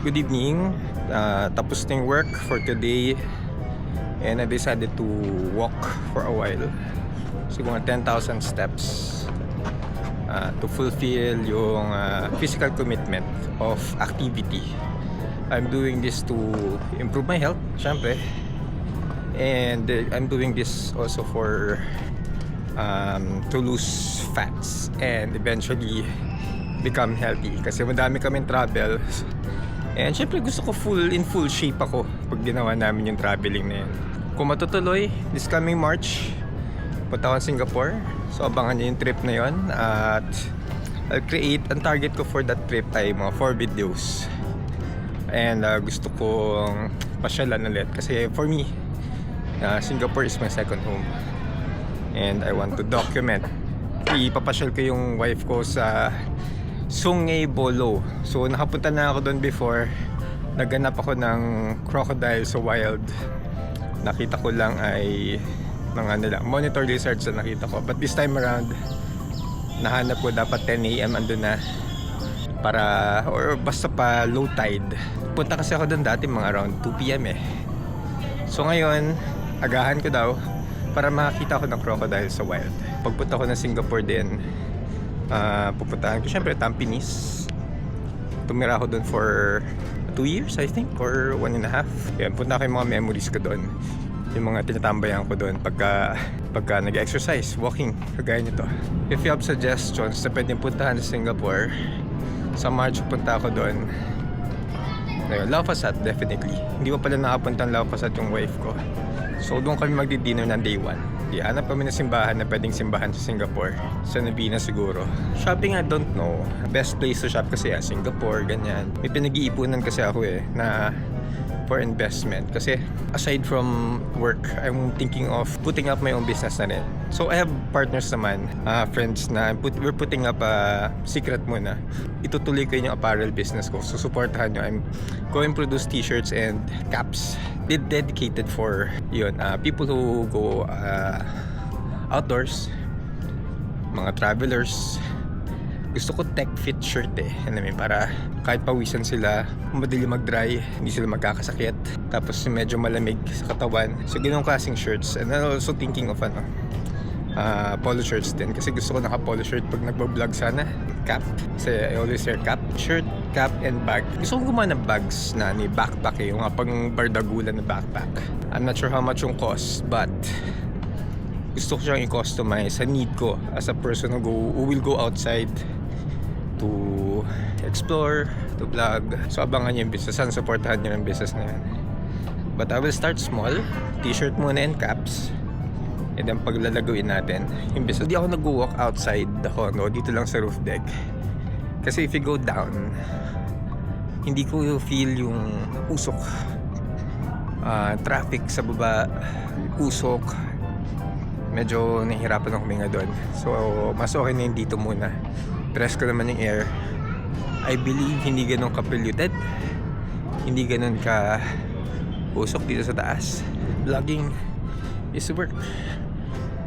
Good evening. Tapos na yung work for today and I decided to walk for a while. So mga 10,000 steps to fulfill yung physical commitment of activity. I'm doing this to improve my health, syempre. And I'm doing this also for to lose fats and eventually become healthy. Kasi madami kaming travel. And syempre gusto ko in full shape ako pag ginawa namin yung traveling na yun. Kung matutuloy, this coming March, punta ako sa Singapore. So abangan nyo yung trip na yun. At I'll create, ang target ko for that trip ay mga 4 videos. And gusto kong pasyalan ulit. Kasi for me, Singapore is my second home. And I want to document. Ipapasyal ko yung wife ko sa Sungai Buloh. So nakapunta na ako doon before. Naghanap ako ng crocodile sa wild. Nakita ko lang ay mga monitor lizards na nakita ko. But this time around, nahanap ko dapat 10 AM andun na. Para, or basta pa low tide. Punta kasi ako doon dati mga around 2 PM eh. So ngayon, agahan ko daw para makakita ko ng crocodile sa wild. Pagpunta ko ng Singapore din, pupuntahan ko syempre Tampines. Tumira ako doon for 2 years I think, or 1.5. Yan, punta ko yung mga memories ko doon, yung mga tinatambayan ko doon pagka nag-exercise, walking, kagaya nito. If you have suggestions na pwedeng puntahan sa Singapore, sa March punta ako doon. Lau Pa Sat, definitely. Hindi pa pala nakapunta ang Lau Pa Sat yung wife ko. So doon kami magdi-dinner ng day 1. Hanap kami ng simbahan na pwedeng simbahan sa Singapore. Sa Nabina siguro. Shopping, I don't know. Best place to shop kasi Singapore, ganyan. May pinag-iipunan kasi ako na for investment. Kasi aside from work, I'm thinking of putting up my own business na rin. So I have partners naman, friends na we're putting up a secret muna. Itutuloy ko yung apparel business ko. So supportahan nyo. I'm going to produce t-shirts and caps. Dedicated for yun, people who go outdoors, mga travelers. Gusto ko tech fit shirt para kahit pawisan sila, madali mag-dry, hindi sila magkakasakit, tapos medyo malamig sa katawan. So ganung klaseng shirts. And I'm also thinking of polo shirts din, kasi gusto ko naka-polo shirt pag nagbo-vlog sana. Cap, kasi I always wear cap, shirt, cap, and bag. Gusto kong gumawa ng bags na ni backpack yung mga pang bardagulan na backpack. I'm not sure how much yung cost, but gusto ko siyang i-customize sa need ko as a person who will go outside to explore, to vlog. So abangan niyo yung business, supportahan niyo yung business na yan. But I will start small, t-shirt muna and caps. And then paglalagawin natin yung business. Hindi ako nag-walk outside the condo, dito lang sa roof deck. Kasi if you go down, hindi ko feel yung usok. Traffic sa baba, usok. Medyo nahihirapan ako huminga doon. So mas okay na yung dito muna. Press ko naman yung air. I believe hindi ganun ka-polluted. Hindi ganun ka usok dito sa taas. Vlogging is work.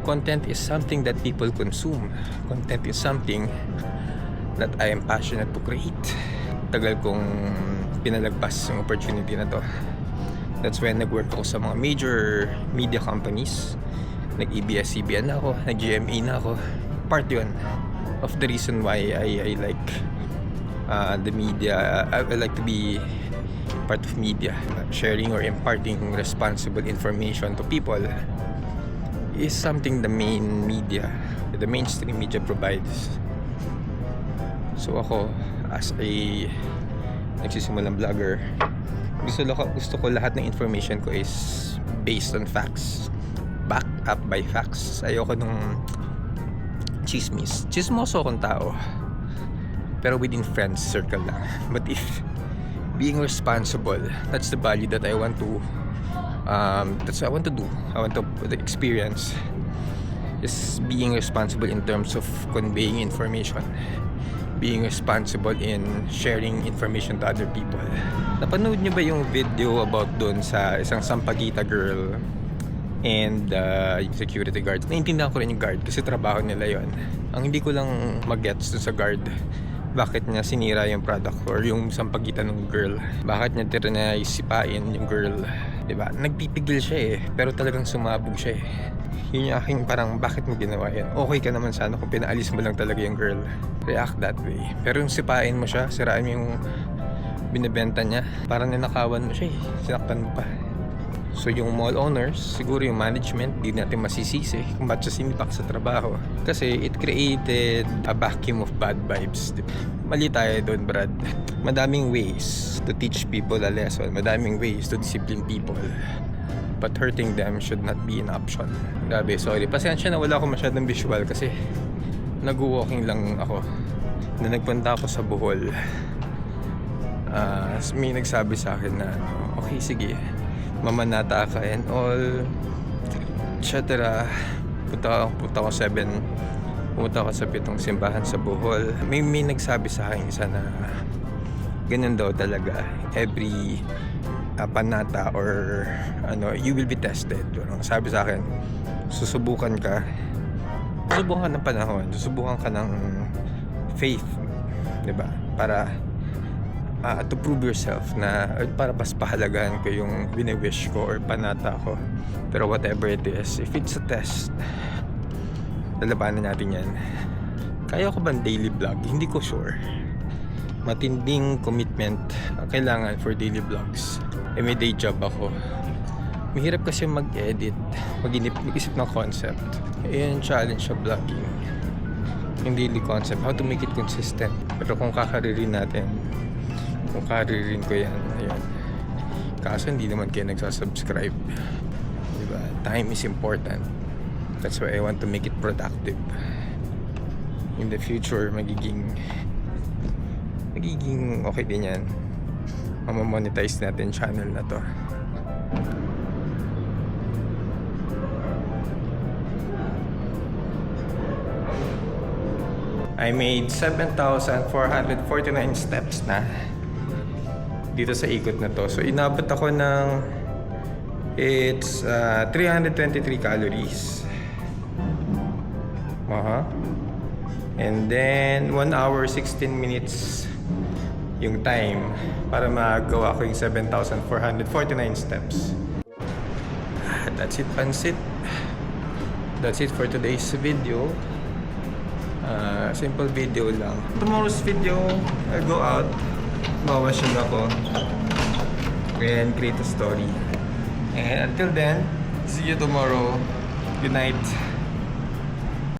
Content is something that people consume. Content is something that I am passionate to create. Tagal kong pinalagpas yung opportunity na to. That's when nag-work ako sa mga major media companies. Nag-ABS-CBN na ako, nag-GMA na ako. Part yun of the reason why I like the media. I like to be part of media. Sharing or imparting responsible information to people is something the mainstream media provides. So ako, as a nagsisimulang vlogger, gusto ko lahat ng information ko is based on facts, backed up by facts. Ayoko nung chismoso akong tao, pero within friends circle lang. But if being responsible, that's the value that I want to that's what I want to do. I want to experience is being responsible in terms of conveying information, being responsible in sharing information to other people. Napanood niyo ba yung video about dun sa isang Sampaguita girl and yung security guard? Naintindihan ko rin yung guard kasi trabaho nila yon. Ang hindi ko lang mag-gets dun sa guard, bakit niya sinira yung product or yung sampagitan ng girl. Bakit niya tinry sipain yung girl. Diba? Nagpipigil siya eh. Pero talagang sumabog siya eh. Yun yung aking parang bakit mo ginawa yan? Okay ka naman sana kung pinaalis mo lang talaga yung girl. React that way. Pero yung sipain mo siya, sirain mo yung binibenta niya. Parang ninakawan mo siya eh. Sinaktan mo pa. So yung mall owners, siguro yung management, di natin masisisi kung ba't siya sinipak sa trabaho. Kasi it created a vacuum of bad vibes. Mali tayo doon, Brad. Madaming ways to teach people a lesson. Madaming ways to discipline people. But hurting them should not be an option. Grabe, sorry. Pasensya na wala akong masyadong visual kasi nag-walking lang ako. Na nagpunta ako sa Bohol. May nagsabi sa akin na okay, sige, mamanata ka and all, etc. Punta ako 7, pumunta ako sa 7 simbahan sa Bohol. May nagsabi sa akin isa na ganun daw talaga every panata or you will be tested. Sabi sa akin, susubukan ka ng panahon, susubukan ka ng faith, diba? Para to prove yourself na para mas pahalagahan ko yung wini-wish ko or panata ko. Pero whatever it is, if it's a test, lalabanan natin yan. Kaya ko bang daily vlog? Hindi ko sure. Matinding commitment kailangan for daily vlogs. May day job ako. Mahirap kasi mag-edit, mag-isip ng concept. Ayan yung challenge sa vlogging. Yung daily concept, how to make it consistent. Pero kung kakaririn natin, kung karirin ko yan, ayun. Kaso hindi naman kayo nagsasubscribe. Diba? Time is important. That's why I want to make it productive. In the future, magiging okay din yan. Mamamonetize natin channel na to. I made 7,449 steps na dito sa ikot na to. So inabot ako ng 323 calories. And then 1 hour 16 minutes yung time para magawa ko yung 7,449 steps. That's it, Pansit. That's it for today's video. Simple video lang. Tomorrow's video, I'll go out, mawashing ako, and create a story. And until then, see you tomorrow. Good night.